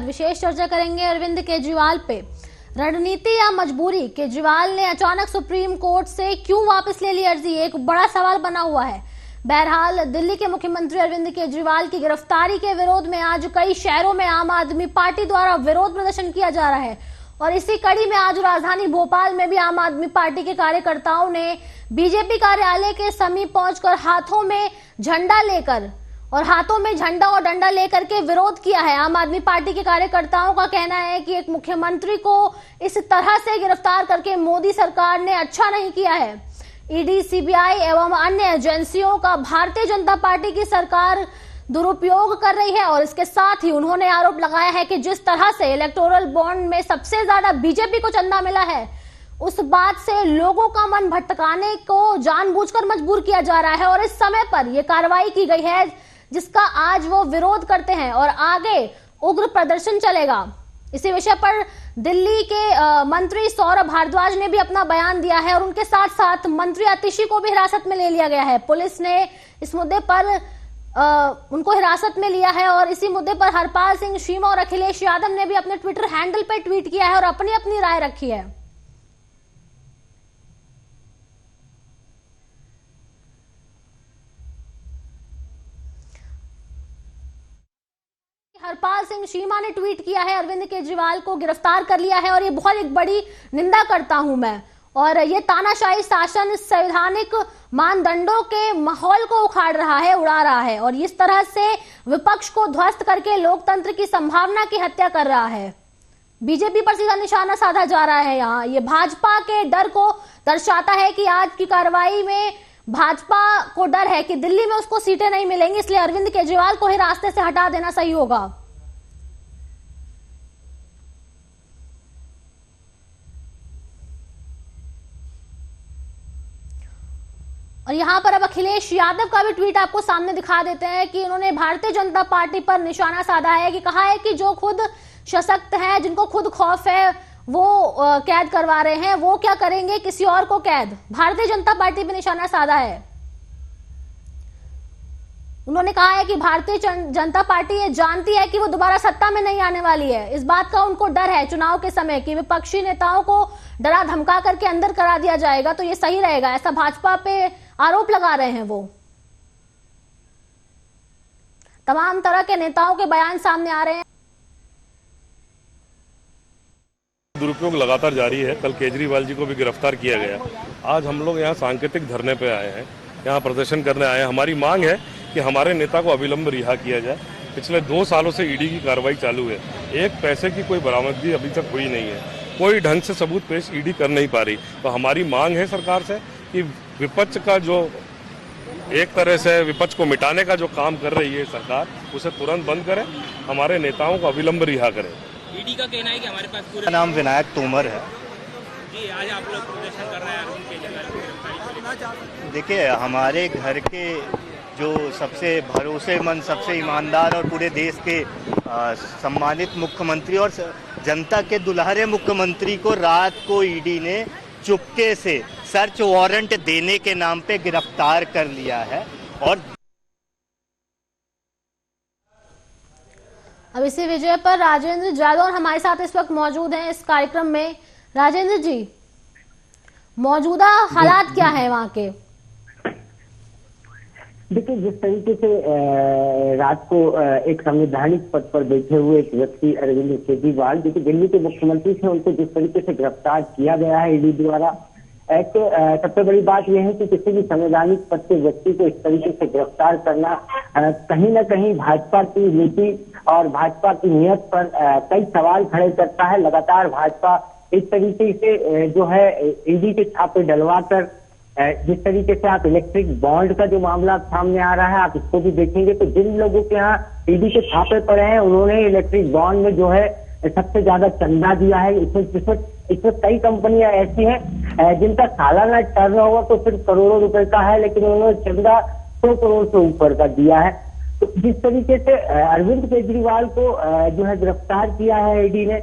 विशेष चर्चा करेंगे अरविंद केजरीवाल पे। रणनीति या मजबूरी? केजरीवाल ने अचानक सुप्रीम कोर्ट से क्यों वापस ले ली अर्जी, एक बड़ा सवाल बना हुआ है। बहरहाल दिल्ली के मुख्यमंत्री अरविंद केजरीवाल की गिरफ्तारी के विरोध में आज कई शहरों में आम आदमी पार्टी द्वारा विरोध प्रदर्शन किया जा रहा है और इसी कड़ी में आज राजधानी भोपाल में भी आम आदमी पार्टी के कार्यकर्ताओं ने बीजेपी कार्यालय के समीप पहुंचकर हाथों में झंडा और डंडा लेकर के विरोध किया है। आम आदमी पार्टी के कार्यकर्ताओं का कहना है कि एक मुख्यमंत्री को इस तरह से गिरफ्तार करके मोदी सरकार ने अच्छा नहीं किया है। ईडी, सीबीआई एवं अन्य एजेंसियों का भारतीय जनता पार्टी की सरकार दुरुपयोग कर रही है और इसके साथ ही उन्होंने आरोप लगाया है कि जिस तरह से इलेक्टोरल बॉन्ड में सबसे ज्यादा बीजेपी को चंदा मिला है, उस बात से लोगों का मन भटकाने को जानबूझकर मजबूर किया जा रहा है और इस समय पर यह कार्रवाई की गई है जिसका आज वो विरोध करते हैं और आगे उग्र प्रदर्शन चलेगा। इसी विषय पर दिल्ली के मंत्री सौरभ भारद्वाज ने भी अपना बयान दिया है और उनके साथ साथ मंत्री आतिशी को भी हिरासत में ले लिया गया है। पुलिस ने इस मुद्दे पर उनको हिरासत में लिया है और इसी मुद्दे पर हरपाल सिंह चीमा और अखिलेश यादव ने भी अपने ट्विटर हैंडल पर ट्वीट किया है और अपनी अपनी राय रखी है। हरपाल सिंह चीमा ने ट्वीट किया है, अरविंद केजरीवाल को गिरफ्तार कर लिया है और ये बहुत एक बड़ी निंदा करता हूं मैं, और ये तानाशाही शासन संवैधानिक मानदंडों के माहौल को उखाड़ रहा है, उड़ा रहा है और इस तरह से विपक्ष को ध्वस्त करके लोकतंत्र की संभावना की हत्या कर रहा है। बीजेपी पर सीधा निशाना साधा जा रहा है। यहाँ ये भाजपा के डर को दर्शाता है कि आज की कार्रवाई में भाजपा को डर है कि दिल्ली में उसको सीटें नहीं मिलेंगी, इसलिए अरविंद केजरीवाल को ही रास्ते से हटा देना सही होगा। और यहां पर अब अखिलेश यादव का भी ट्वीट आपको सामने दिखा देते हैं कि उन्होंने भारतीय जनता पार्टी पर निशाना साधा है कि कहा है कि जो खुद सशक्त हैं, जिनको खुद खौफ है, वो कैद करवा रहे हैं, वो क्या करेंगे किसी और को कैद। भारतीय जनता पार्टी पर निशाना साधा है। उन्होंने कहा है कि भारतीय जनता पार्टी ये जानती है कि वो दोबारा सत्ता में नहीं आने वाली है। इस बात का उनको डर है चुनाव के समय कि विपक्षी नेताओं को डरा धमका करके अंदर करा दिया जाएगा तो ये सही रहेगा, ऐसा भाजपा पे आरोप लगा रहे हैं। वो तमाम तरह के नेताओं के बयान सामने आ रहे हैं। दुरुपयोग लगातार जारी है। कल केजरीवाल जी को भी गिरफ्तार किया गया। आज हम लोग यहाँ सांकेतिक धरने पे आए हैं, यहाँ प्रदर्शन करने आए हैं। हमारी मांग है कि हमारे नेता को अविलंब रिहा किया जाए। पिछले 2 सालों से ईडी की कार्रवाई चालू है, एक पैसे की कोई बरामदगी अभी तक हुई नहीं है, कोई ढंग से सबूत पेश ईडी कर नहीं पा रही। तो हमारी मांग है सरकार से कि विपक्ष का जो एक तरह से विपक्ष को मिटाने का जो काम कर रही है सरकार, उसे तुरंत बंद करे, हमारे नेताओं को अविलंब रिहा करे। ईडी का कहना है कि हमारे पास पूरा नाम विनायक तोमर है जी। आज आप लोग प्रदर्शन कर रहे हैं अरविंद केजरीवाल। देखिए, हमारे घर के जो सबसे भरोसेमंद, सबसे ईमानदार और पूरे देश के सम्मानित मुख्यमंत्री और जनता के दुल्हरे मुख्यमंत्री को रात को ईडी ने चुपके से सर्च वारंट देने के नाम पे गिरफ्तार कर लिया है। और अब इसी विजय पर राजेंद्र जादौन हमारे साथ इस वक्त मौजूद हैं इस कार्यक्रम में। राजेंद्र जी, मौजूदा हालात क्या है वहां के? देखिए, जिस तरीके से रात को एक संवैधानिक पद पर बैठे हुए एक व्यक्ति अरविंद केजरीवाल, जो कि दिल्ली के मुख्यमंत्री थे, उनको जिस तरीके से गिरफ्तार किया गया है ईडी द्वारा, एक सबसे बड़ी बात यह है कि किसी भी संवैधानिक पद के व्यक्ति को इस तरीके से गिरफ्तार करना कहीं न कहीं भाजपा की नीति और भाजपा की नीयत पर कई सवाल खड़े करता है। लगातार भाजपा इस तरीके से जो है ईडी के छापे डलवा कर, जिस तरीके से आप इलेक्ट्रिक बॉन्ड का जो मामला सामने आ रहा है, आप इसको भी देखेंगे तो जिन लोगों के यहाँ ईडी के छापे पड़े हैं, उन्होंने इलेक्ट्रिक बॉन्ड में जो है सबसे ज्यादा चंदा दिया है। इसमें कई कंपनियां ऐसी हैं जिनका सालाना टर्नओवर तो सिर्फ करोड़ों रुपए का है, लेकिन उन्होंने चंदा 100 करोड़ से ऊपर का दिया है। तो जिस तरीके से अरविंद केजरीवाल को जो है गिरफ्तार किया है ईडी ने,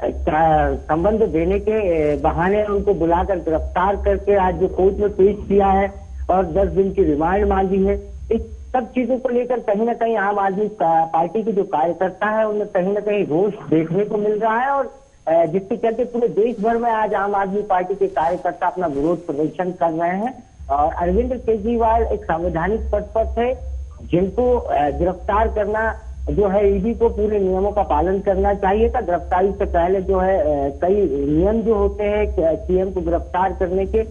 संबंध देने के बहाने उनको बुलाकर गिरफ्तार करके आज जो कोर्ट में पेश किया है और 10 दिन की रिमांड मांगी है। इस सब चीजों को लेकर कहीं ना कहीं आम आदमी पार्टी के जो कार्यकर्ता है उनमें कहीं ना कहीं रोष देखने को मिल रहा है, और जिसके चलते पूरे देश भर में आज आम आदमी पार्टी के कार्यकर्ता अपना विरोध प्रदर्शन कर रहे हैं। और अरविंद केजरीवाल एक संवैधानिक पद पर थे, जिनको गिरफ्तार करना जो है ईडी को पूरे नियमों का पालन करना चाहिए था। गिरफ्तारी से पहले जो है कई नियम जो होते हैं सीएम को गिरफ्तार करने के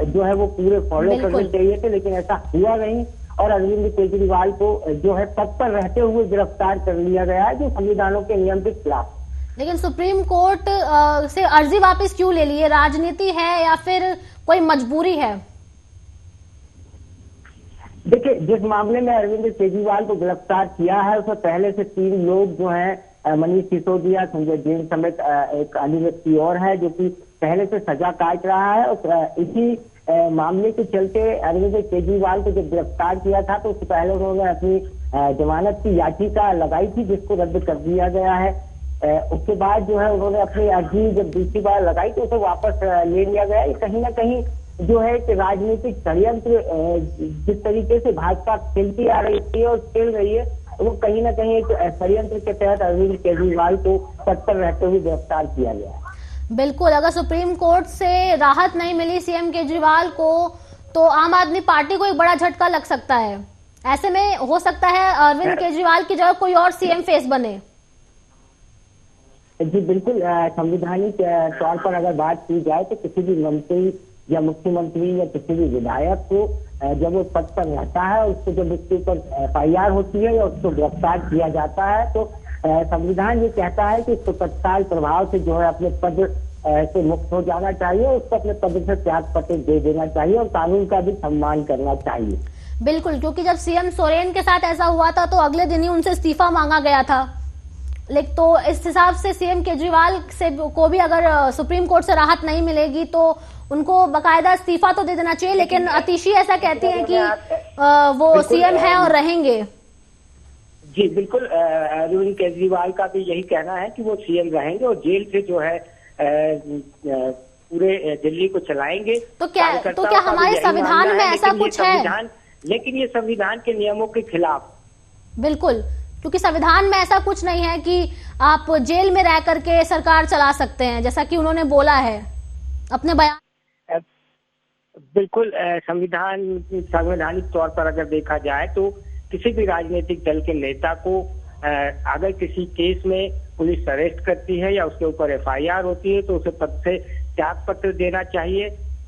जो है वो पूरे फॉलो करने चाहिए थे, लेकिन ऐसा हुआ नहीं और अरविंद केजरीवाल को जो है पद पर रहते हुए गिरफ्तार कर लिया गया है, जो संविधानों के नियम के खिलाफ। लेकिन सुप्रीम कोर्ट से अर्जी वापस क्यों ले ली है? राजनीति है या फिर कोई मजबूरी है? देखिए, जिस मामले में अरविंद केजरीवाल को गिरफ्तार किया है उसमें पहले से 3 लोग जो हैं, मनीष सिसोदिया, संजय जैन समेत एक अन्य व्यक्ति और है जो कि पहले से सजा काट रहा है। और इसी मामले के चलते अरविंद केजरीवाल को जब गिरफ्तार किया था तो उससे पहले उन्होंने अपनी जमानत की याचिका लगाई थी, जिसको रद्द कर दिया गया है। उसके बाद जो है उन्होंने अपनी अर्जी जब दूसरी बार लगाई तो उसे वापस ले लिया गया। ये कहीं ना कहीं जो है कि राजनीतिक षड्यंत्र जिस तरीके से भाजपा खेलती आ रही है और खेल रही है, वो कहीं ना कहीं एक षड्यंत्र के तहत अरविंद केजरीवाल को पद पर रहते हुए गिरफ्तार किया गया है। बिल्कुल, अगर सुप्रीम कोर्ट से राहत नहीं मिली सीएम केजरीवाल को तो आम आदमी पार्टी को एक बड़ा झटका लग सकता है। ऐसे में हो सकता है अरविंद केजरीवाल की जगह कोई और सीएम फेस बने। जी बिल्कुल, संवैधानिक तौर पर अगर बात की जाए तो किसी भी मंत्री या मुख्यमंत्री या किसी भी विधायक को जब वो पद पर रहता है, उसको जब उसके ऊपर FIR होती है या उसको गिरफ्तार किया जाता है तो संविधान ये कहता है कि उसको तत्काल प्रभाव से जो है अपने पद से मुक्त हो जाना चाहिए, उसको अपने पद से त्याग पत्र दे देना चाहिए और कानून का भी सम्मान करना चाहिए। बिल्कुल, क्योंकि जब सीएम सोरेन के साथ ऐसा हुआ था तो अगले दिन ही उनसे इस्तीफा मांगा गया था। लेकिन तो इस हिसाब से सीएम केजरीवाल से को भी अगर सुप्रीम कोर्ट से राहत नहीं मिलेगी तो उनको बकायदा इस्तीफा तो दे देना चाहिए। लेकिन अतिशी ऐसा कहती हैं कि वो सीएम है और रहेंगे। जी बिल्कुल, अरविंद केजरीवाल का भी यही कहना है कि वो सीएम रहेंगे और जेल से जो है पूरे दिल्ली को चलाएंगे। तो क्या हमारे संविधान में ऐसा कुछ है? लेकिन ये संविधान के नियमों के खिलाफ। बिल्कुल, क्योंकि संविधान में ऐसा कुछ नहीं है कि आप जेल में रह करके सरकार चला सकते हैं, जैसा कि उन्होंने बोला है अपने बयान। बिल्कुल, संवैधानिक तौर पर अगर देखा जाए तो किसी भी राजनीतिक दल के नेता को अगर किसी केस में पुलिस अरेस्ट करती है या उसके ऊपर FIR होती है तो उसे पद से त्याग पत्र देना चाहिए।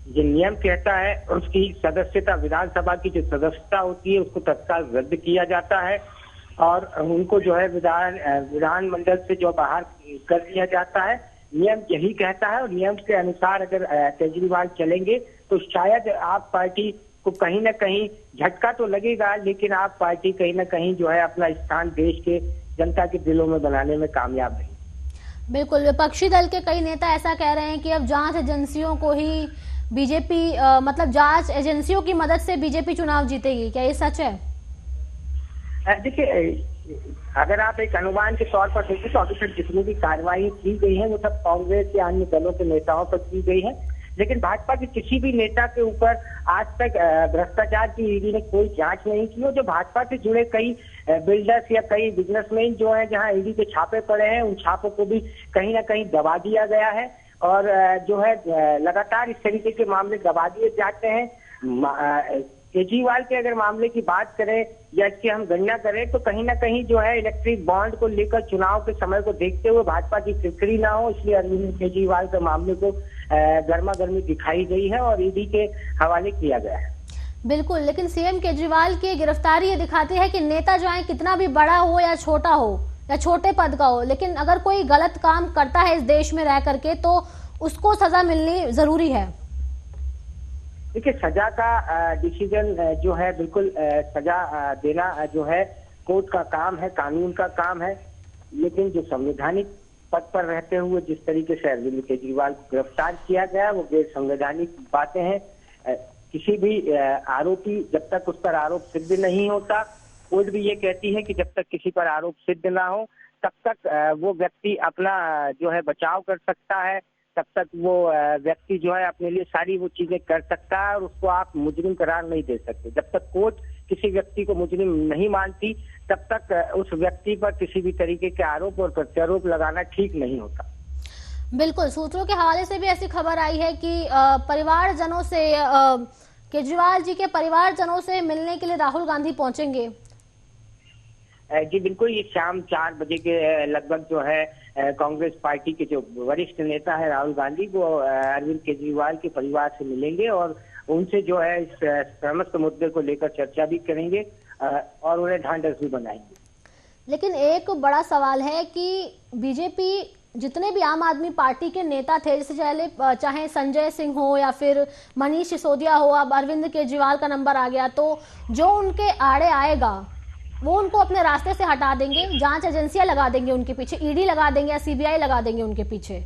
ये नियम कहता है। उसकी सदस्यता, विधानसभा की जो सदस्यता होती है उसको तत्काल रद्द किया जाता है और उनको जो है विधानमंडल से जो बाहर कर दिया जाता है। नियम यही कहता है और नियम के अनुसार अगर केजरीवाल चलेंगे तो शायद आप पार्टी को कहीं ना कहीं झटका तो लगेगा, लेकिन आप पार्टी कहीं ना कहीं जो है अपना स्थान देश के जनता के दिलों में बनाने में कामयाब रही। बिल्कुल, विपक्षी दल के कई नेता ऐसा कह रहे हैं कि अब जांच एजेंसियों को ही बीजेपी मतलब जांच एजेंसियों की मदद से बीजेपी चुनाव जीतेगी। क्या ये सच है? देखिए, अगर आप एक अनुमान के तौर पर देखें तो अभी तक जितनी भी कार्रवाई की गई है वो सब कांग्रेस या अन्य दलों के नेताओं पर की गई है, लेकिन भाजपा के किसी भी नेता के ऊपर आज तक भ्रष्टाचार की ईडी ने कोई जांच नहीं की। और जो भाजपा से जुड़े कई बिल्डर्स या कई बिजनेसमैन जो हैं जहां ईडी के छापे पड़े हैं, उन छापों को भी कहीं ना कहीं दबा दिया गया है और जो है लगातार इस तरीके के मामले दबा दिए जाते हैं। केजरीवाल के अगर मामले की बात करें या इसकी हम गणना करें तो कहीं ना कहीं जो है इलेक्ट्रिक बॉन्ड को लेकर चुनाव के समय को देखते हुए भाजपा की फिक्री ना हो, इसलिए अरविंद केजरीवाल के मामले को गर्मा गर्मी दिखाई गई है और ईडी के हवाले किया गया है। बिल्कुल, लेकिन सीएम केजरीवाल की गिरफ्तारी ये दिखाती है कि नेता जो है कितना भी बड़ा हो या छोटा हो या छोटे पद का हो, लेकिन अगर कोई गलत काम करता है इस देश में रह करके तो उसको सजा मिलनी जरूरी है। देखिए, सजा का डिसीजन जो है बिल्कुल सजा देना जो है कोर्ट का काम है, कानून का काम है, लेकिन जो संवैधानिक पद पर रहते हुए जिस तरीके से अरविंद केजरीवाल को गिरफ्तार किया गया वो गैर संवैधानिक बातें हैं। किसी भी आरोपी जब तक उस पर आरोप सिद्ध नहीं होता, कोर्ट भी ये कहती है कि जब तक किसी पर आरोप सिद्ध ना हो तब तक वो व्यक्ति अपना जो है बचाव कर सकता है, तब तक वो व्यक्ति जो है अपने लिए सारी वो चीजें कर सकता है और उसको आप मुजरिम करार नहीं दे सकते। जब तक कोर्ट किसी व्यक्ति को मुजरिम नहीं मानती, तब तक उस व्यक्ति पर किसी भी तरीके के आरोप और प्रत्यारोप लगाना ठीक नहीं होता। बिल्कुल, सूत्रों के हवाले से भी ऐसी खबर आई है कि परिवारजनों से केजरीवाल जी के परिवारजनों से मिलने के लिए राहुल गांधी पहुंचेंगे। जी बिल्कुल, ये शाम 4 बजे के लगभग जो है कांग्रेस पार्टी के जो वरिष्ठ नेता है राहुल गांधी, वो अरविंद केजरीवाल के परिवार से मिलेंगे और उनसे जो है इस समस्त मुद्दे को लेकर चर्चा भी करेंगे और उन्हें ढांढस भी बनाएंगे। लेकिन एक बड़ा सवाल है कि बीजेपी जितने भी आम आदमी पार्टी के नेता थे, जैसे चाहे संजय सिंह हो या फिर मनीष सिसोदिया हो, अब अरविंद केजरीवाल का नंबर आ गया, तो जो उनके आड़े आएगा वो उनको अपने रास्ते से हटा देंगे, जांच एजेंसियां लगा देंगे उनके पीछे, ईडी लगा देंगे या सीबीआई लगा देंगे उनके पीछे।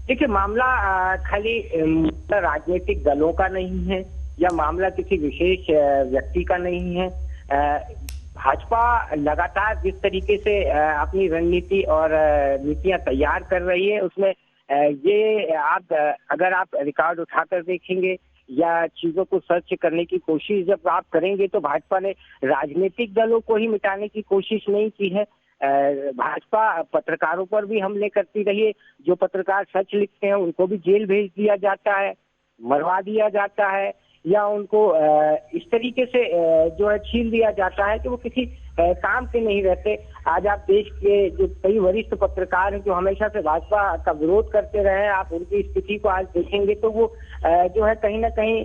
देखिए, मामला खाली राजनीतिक दलों का नहीं है या मामला किसी विशेष व्यक्ति का नहीं है। भाजपा लगातार जिस तरीके से अपनी रणनीति और नीतियां तैयार कर रही है, उसमें ये अगर आप रिकॉर्ड उठाकर देखेंगे या चीजों को सर्च करने की कोशिश जब आप करेंगे, तो भाजपा ने राजनीतिक दलों को ही मिटाने की कोशिश नहीं की है। भाजपा पत्रकारों पर भी हमले करती रही है। जो पत्रकार सच लिखते हैं उनको भी जेल भेज दिया जाता है, मरवा दिया जाता है या उनको इस तरीके से जो है छीन दिया जाता है कि वो किसी काम के नहीं रहते। आज आप देश के जो कई वरिष्ठ पत्रकार हैं जो हमेशा से भाजपा का विरोध करते रहे हैं, आप उनकी स्थिति को आज देखेंगे तो वो जो है कहीं ना कहीं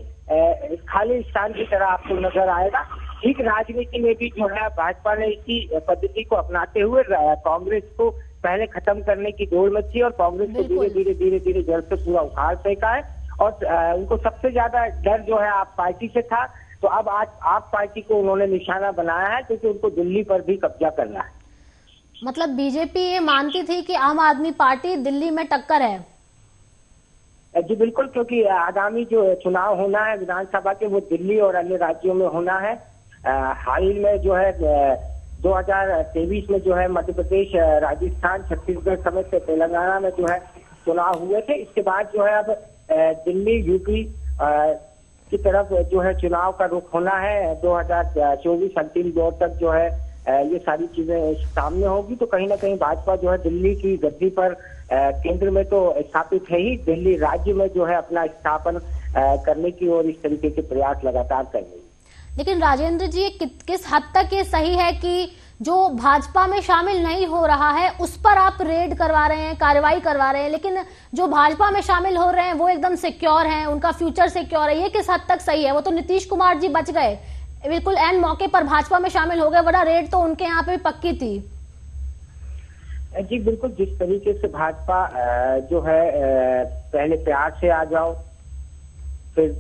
खाली स्थान की तरह आपको नजर आएगा। ठीक राजनीति में भी जो है भाजपा ने इसी पद्धति को अपनाते हुए कांग्रेस को पहले खत्म करने की दौड़ में थी और कांग्रेस को धीरे धीरे जड़ से पूरा उखाड़ फेंका है और उनको सबसे ज्यादा डर जो है आप पार्टी से था, तो अब आज आप पार्टी को उन्होंने निशाना बनाया है क्योंकि उनको दिल्ली पर भी कब्जा करना है। मतलब बीजेपी ये मानती थी कि आम आदमी पार्टी दिल्ली में टक्कर है। जी बिल्कुल, क्योंकि आगामी जो चुनाव होना है विधानसभा के, वो दिल्ली और अन्य राज्यों में होना है। हाल ही में जो है 2023 में जो है मध्य प्रदेश, राजस्थान, छत्तीसगढ़ समेत तेलंगाना में जो है चुनाव हुए थे। इसके बाद जो है अब दिल्ली, यूपी की तरफ जो है चुनाव का रुख होना है। 2024 अंतिम दौर तक जो है ये सारी चीजें सामने होगी, तो कहीं ना कहीं भाजपा जो है दिल्ली की गद्दी पर केंद्र में तो स्थापित है ही, दिल्ली राज्य में जो है अपना स्थापन करने की और इस तरीके के प्रयास लगातार कर रही है। लेकिन राजेंद्र जी, किस हद तक ये सही है कि जो भाजपा में शामिल नहीं हो रहा है उस पर आप रेड करवा रहे हैं, कार्रवाई करवा रहे हैं, लेकिन जो भाजपा में शामिल हो रहे हैं वो एकदम सिक्योर हैं, उनका फ्यूचर सिक्योर है, ये किस हद तक सही है? वो तो नीतीश कुमार जी बच गए, बिल्कुल एन मौके पर भाजपा में शामिल हो गए, वरना रेड तो उनके यहाँ पे भी पक्की थी। जी बिल्कुल, जिस तरीके से भाजपा जो है पहले प्यार से आ जाओ, फिर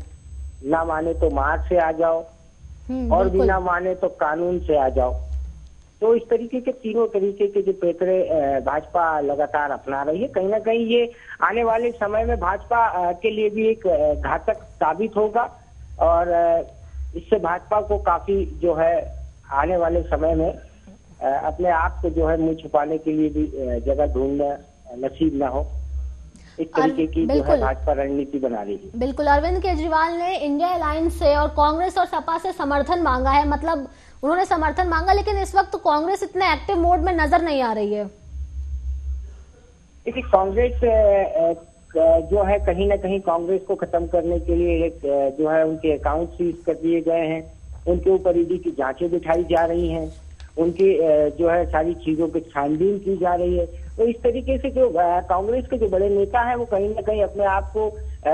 ना माने तो मार से आ जाओ और भी ना माने तो कानून से आ जाओ, तो इस तरीके के तीनों तरीके के जो पैतरे भाजपा लगातार अपना रही है, कहीं ना कहीं ये आने वाले समय में भाजपा के लिए भी एक घातक साबित होगा और इससे भाजपा को काफी जो है आने वाले समय में अपने आप को जो है मुंह छुपाने के लिए भी जगह ढूंढना नसीब ना हो, इस तरीके की जो है भाजपा रणनीति बना रही है। बिल्कुल, अरविंद केजरीवाल ने इंडिया अलायंस से और कांग्रेस और सपा से समर्थन मांगा है, मतलब उन्होंने समर्थन मांगा, लेकिन इस वक्त तो कांग्रेस इतने एक्टिव मोड में नजर नहीं आ रही है। देखिए, कांग्रेस जो है कहीं ना कहीं कांग्रेस को खत्म करने के लिए एक जो है उनके अकाउंट सीज कर दिए गए हैं, उनके ऊपर ईडी की जांचें बिठाई जा रही हैं, उनकी जो है सारी चीजों की छानबीन की जा रही है। तो इस तरीके से जो कांग्रेस के जो बड़े नेता हैं वो कहीं ना कहीं अपने आप को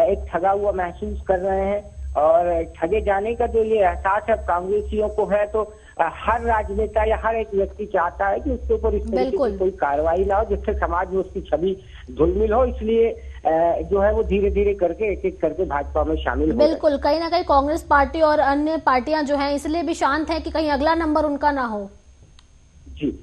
एक ठगा हुआ महसूस कर रहे हैं और ठगे जाने का जो ये एहसास है कांग्रेसियों को है, तो हर राजनेता या हर एक व्यक्ति चाहता है कि उसके ऊपर इस तरीके की कोई कार्रवाई ना हो जिससे समाज में उसकी छवि धुलमिल हो, इसलिए जो है वो धीरे धीरे करके एक एक करके भाजपा में शामिल हो। बिल्कुल, कहीं ना कहीं कांग्रेस पार्टी और अन्य पार्टियां जो हैं इसलिए भी शांत हैं कि कहीं अगला नंबर उनका ना हो। जी,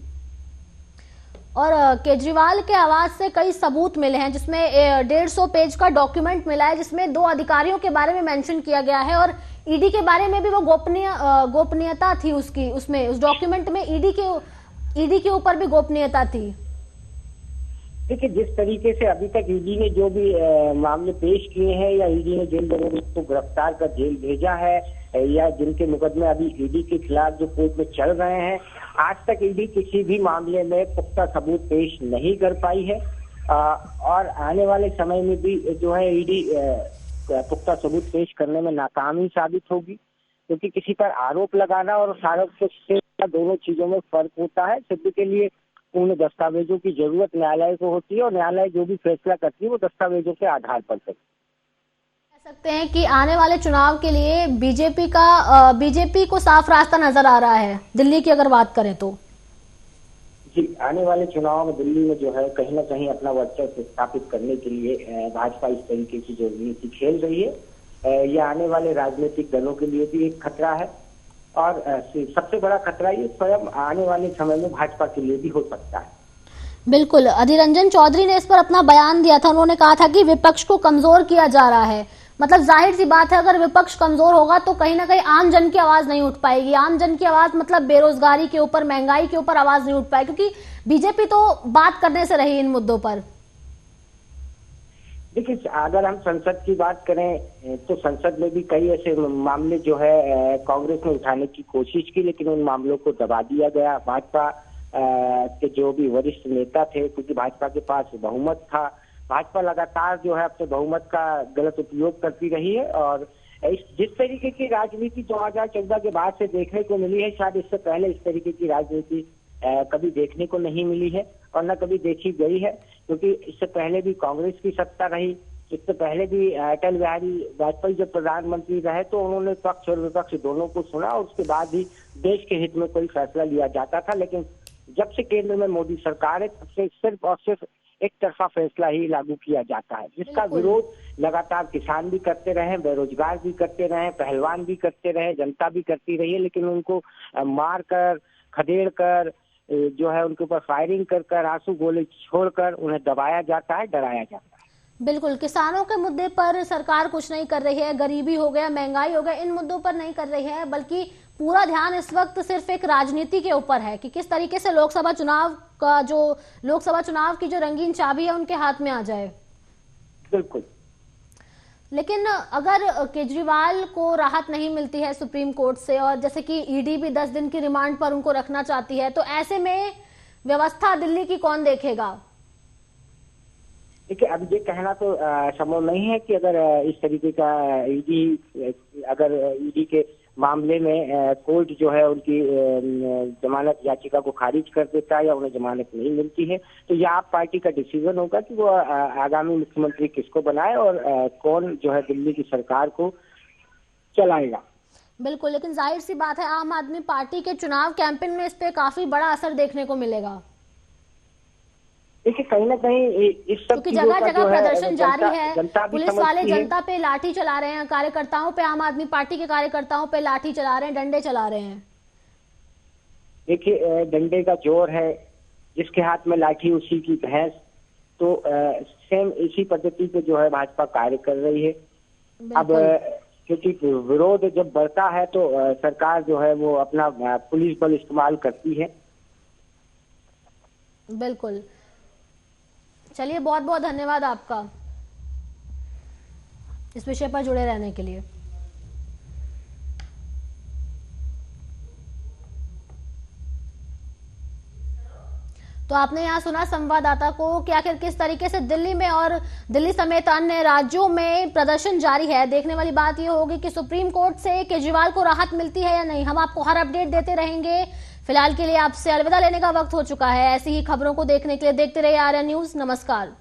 और केजरीवाल के आवाज से कई सबूत मिले हैं, जिसमें 150 पेज का डॉक्यूमेंट मिला है जिसमें 2 अधिकारियों के बारे में मेंशन किया गया है और ईडी के बारे में भी वो गोपनीयता थी उसकी, उसमें उस डॉक्यूमेंट में ईडी के ऊपर भी गोपनीयता थी। देखिए, जिस तरीके से अभी तक ईडी ने जो भी मामले पेश किए हैं या ईडी ने जिन लोगों को गिरफ्तार कर जेल भेजा है या जिनके मुकदमे अभी ईडी के खिलाफ जो कोर्ट में चल रहे हैं, आज तक ईडी किसी भी मामले में पुख्ता सबूत पेश नहीं कर पाई है और आने वाले समय में भी जो है ईडी पुख्ता सबूत पेश करने में नाकामी साबित होगी, क्योंकि किसी पर आरोप लगाना और आरोप से दोनों चीजों में फर्क होता है। सिद्ध के लिए पूर्ण दस्तावेजों की जरूरत न्यायालय को होती है और न्यायालय जो भी फैसला करती है वो दस्तावेजों के आधार पर करती है। कह सकते हैं कि आने वाले चुनाव के लिए बीजेपी को साफ रास्ता नजर आ रहा है दिल्ली की अगर बात करें तो। जी, आने वाले चुनाव में दिल्ली में जो है कहीं ना कहीं अपना वर्चस्व स्थापित करने के लिए भाजपा इस तरीके की जो नीति खेल रही है, यह आने वाले राजनीतिक दलों के लिए भी एक खतरा है और सबसे बड़ा खतरा ये स्वयं आने वाले समय में भाजपा के लिए भी हो सकता है। बिल्कुल, अधीर रंजन चौधरी ने इस पर अपना बयान दिया था। उन्होंने कहा था कि विपक्ष को कमजोर किया जा रहा है। मतलब जाहिर सी बात है, अगर विपक्ष कमजोर होगा तो कहीं ना कहीं आम जन की आवाज नहीं उठ पाएगी। आम जन की आवाज मतलब बेरोजगारी के ऊपर, महंगाई के ऊपर आवाज नहीं उठ पाएगी, क्योंकि बीजेपी तो बात करने से रही इन मुद्दों पर। देखिए, अगर हम संसद की बात करें तो संसद में भी कई ऐसे मामले जो है कांग्रेस ने उठाने की कोशिश की, लेकिन उन मामलों को दबा दिया गया। भाजपा के जो भी वरिष्ठ नेता थे, क्योंकि भाजपा के पास बहुमत था, भाजपा लगातार जो है अपने बहुमत का गलत उपयोग करती रही है और जिस तरीके की राजनीति 2014 के बाद से देखने को मिली है, शायद इससे पहले इस तरीके की राजनीति कभी देखने को नहीं मिली है और न कभी देखी गई है, क्योंकि इससे पहले भी कांग्रेस की सत्ता रही, इससे पहले भी अटल बिहारी वाजपेयी जब प्रधानमंत्री रहे तो उन्होंने पक्ष और विपक्ष दोनों को सुना और उसके बाद ही देश के हित में कोई फैसला लिया जाता था। लेकिन जब से केंद्र में मोदी सरकार है, तब से सिर्फ और सिर्फ एक तरफा फैसला ही लागू किया जाता है, जिसका विरोध लगातार किसान भी करते रहे, बेरोजगार भी करते रहे, पहलवान भी करते रहे, जनता भी करती रही है, लेकिन उनको मार कर, खदेड़ कर, जो है उनके ऊपर फायरिंग कर कर, आंसू गोले छोड़कर उन्हें दबाया जाता है, डराया जाता है। बिल्कुल, किसानों के मुद्दे पर सरकार कुछ नहीं कर रही है। गरीबी हो गया, महंगाई हो गया, इन मुद्दों पर नहीं कर रही है, बल्कि पूरा ध्यान इस वक्त सिर्फ एक राजनीति के ऊपर है कि किस तरीके से लोकसभा चुनाव की जो रंगीन चाबी है उनके हाथ में आ जाए। बिल्कुल। लेकिन अगर केजरीवाल को राहत नहीं मिलती है सुप्रीम कोर्ट से और जैसे कि ईडी भी 10 दिन की रिमांड पर उनको रखना चाहती है, तो ऐसे में व्यवस्था दिल्ली की कौन देखेगा? देखिए, अब ये कहना तो संभव नहीं है कि अगर इस तरीके का ईडी के मामले में कोर्ट जो है उनकी जमानत याचिका को खारिज कर देता है या उन्हें जमानत नहीं मिलती है, तो यह आप पार्टी का डिसीजन होगा कि वो आगामी मुख्यमंत्री किसको बनाए और कौन जो है दिल्ली की सरकार को चलाएगा। बिल्कुल, लेकिन जाहिर सी बात है आम आदमी पार्टी के चुनाव कैंपेन में इस पे काफी बड़ा असर देखने को मिलेगा। देखिए, कहीं ना कहीं इस सब क्योंकि जगह जगह प्रदर्शन जारी है, पुलिस वाले जनता पे लाठी चला रहे हैं, कार्यकर्ताओं पे, आम आदमी पार्टी के कार्यकर्ताओं पे लाठी चला रहे हैं, डंडे चला रहे हैं। देखिए, डंडे का जोर है, जिसके हाथ में लाठी उसी की भैंस, तो सेम इसी पद्धति पे जो है भाजपा कार्य कर रही है। अब क्योंकि विरोध जब बढ़ता है तो सरकार जो है वो अपना पुलिस बल इस्तेमाल करती है। बिल्कुल, चलिए, बहुत बहुत धन्यवाद आपका इस विषय पर जुड़े रहने के लिए। तो आपने यहाँ सुना संवाददाता को कि आखिर किस तरीके से दिल्ली में और दिल्ली समेत अन्य राज्यों में प्रदर्शन जारी है। देखने वाली बात यह होगी कि सुप्रीम कोर्ट से केजरीवाल को राहत मिलती है या नहीं। हम आपको हर अपडेट देते रहेंगे। फिलहाल के लिए आपसे अलविदा लेने का वक्त हो चुका है। ऐसी ही खबरों को देखने के लिए देखते रहिए आर्यन न्यूज। नमस्कार।